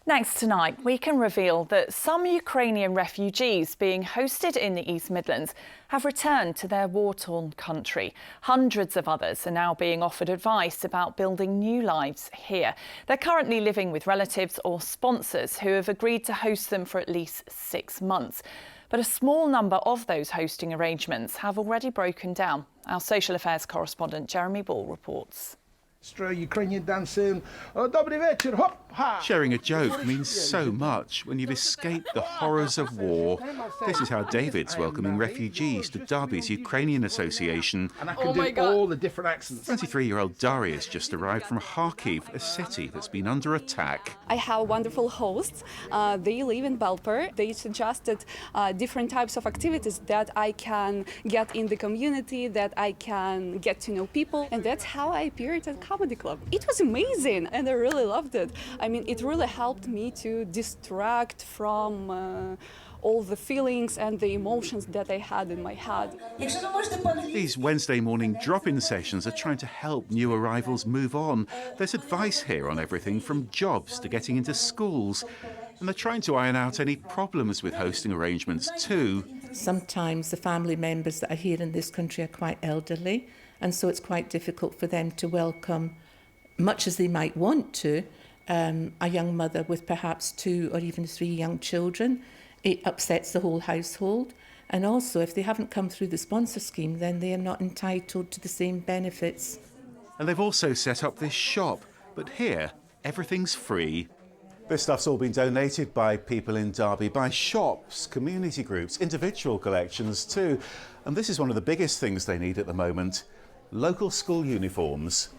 Next tonight, we can reveal that some Ukrainian refugees being hosted in the East Midlands have returned to their war-torn country. Hundreds of others are now being offered advice about building new lives here. They're currently living with relatives or sponsors who have agreed to host them for at least 6 months. But a small number of those hosting arrangements have already broken down. Our social affairs correspondent Jeremy Ball reports. Ukrainian dancing. Dobry wieczór, hop, ha. Sharing a joke means so much when you've escaped the horrors of war. This is how David's welcoming refugees to Derby's Ukrainian Association. And I can do all the different accents. 23-year-old Daria's just arrived from Kharkiv, a city that's been under attack. I have wonderful hosts. They live in Belper. They suggested different types of activities that I can get in the community, that I can get to know people. And that's how I appeared at Comedy Club. It was amazing and I really loved it. I mean, it really helped me to distract from all the feelings and the emotions that I had in my head. These Wednesday morning drop-in sessions are trying to help new arrivals move on. There's advice here on everything from jobs to getting into schools. And they're trying to iron out any problems with hosting arrangements too. Sometimes the family members that are here in this country are quite elderly, and so it's quite difficult for them to welcome, much as they might want to, a young mother with perhaps 2 or even 3 young children. It upsets the whole household. And also, if they haven't come through the sponsor scheme, then they are not entitled to the same benefits. And they've also set up this shop, but here, everything's free. This stuff's all been donated by people in Derby, by shops, community groups, individual collections too. And this is one of the biggest things they need at the moment: local school uniforms.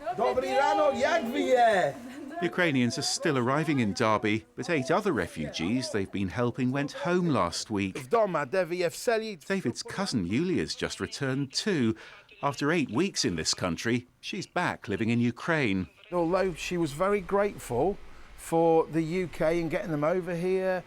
Ukrainians are still arriving in Derby, but 8 other refugees they've been helping went home last week. David's cousin Yulia's just returned too. After 8 weeks in this country, she's back living in Ukraine. Although she was very grateful for the UK and getting them over here,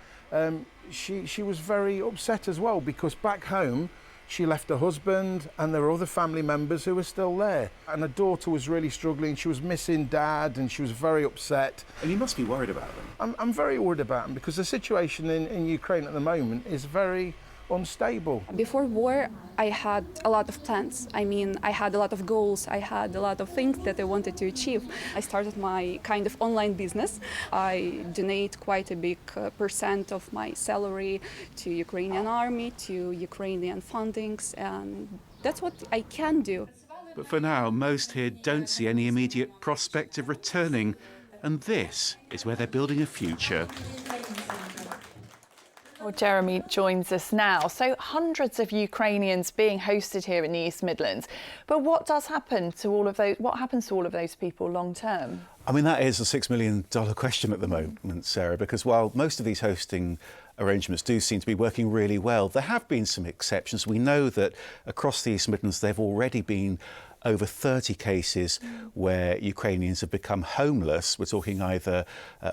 she was very upset as well, because back home she left her husband and there were other family members who were still there. And her daughter was really struggling. She was missing Dad and she was very upset. And you must be worried about them. I'm very worried about them because the situation in Ukraine at the moment is very unstable. Before war, I had a lot of plans. I mean, I had a lot of goals. I had a lot of things that I wanted to achieve. I started my kind of online business. I donate quite a big percent of my salary to Ukrainian army, to Ukrainian fundings, and that's what I can do. But for now, most here don't see any immediate prospect of returning. And this is where they're building a future. Well, Jeremy joins us now. So hundreds of Ukrainians being hosted here in the East Midlands. But what does happen to all of those? What happens to all of those people long term? I mean, that is a $6 million question at the moment, Sarah, because while most of these hosting arrangements do seem to be working really well, there have been some exceptions. We know that across the East Midlands there have already been over 30 cases where Ukrainians have become homeless. We're talking either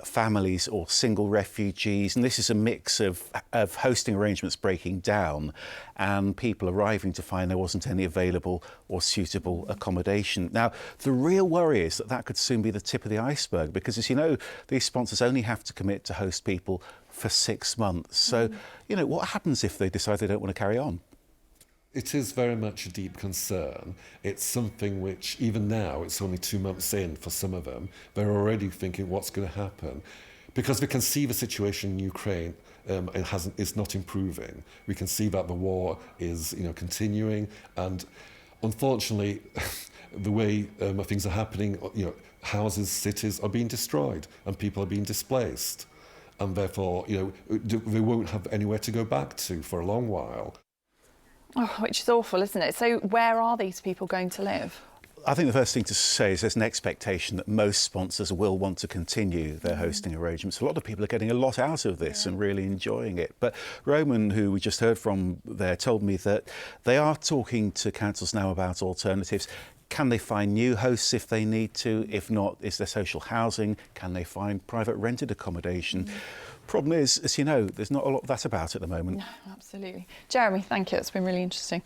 families or single refugees, and this is a mix of hosting arrangements breaking down and people arriving to find there wasn't any available or suitable accommodation. Now, the real worry is that that could soon be the tip of the iceberg, because, as you know, these sponsors only have to commit to host people for 6 months. So, you know, what happens if they decide they don't want to carry on? It is very much a deep concern. It's something which, even now, it's only 2 months in for some of them, they're already thinking what's going to happen. Because we can see the situation in Ukraine is not improving. We can see that the war is continuing, and unfortunately, the way things are happening, houses, cities are being destroyed and people are being displaced. And therefore, they won't have anywhere to go back to for a long while. Oh, which is awful, isn't it? So where are these people going to live? I think the first thing to say is there's an expectation that most sponsors will want to continue their hosting arrangements. A lot of people are getting a lot out of this and really enjoying it. But Roman, who we just heard from there, told me that they are talking to councils now about alternatives. Can they find new hosts if they need to? If not, is there social housing? Can they find private rented accommodation? Problem is, as you know, there's not a lot of that about at the moment. No, absolutely. Jeremy, thank you. It's been really interesting.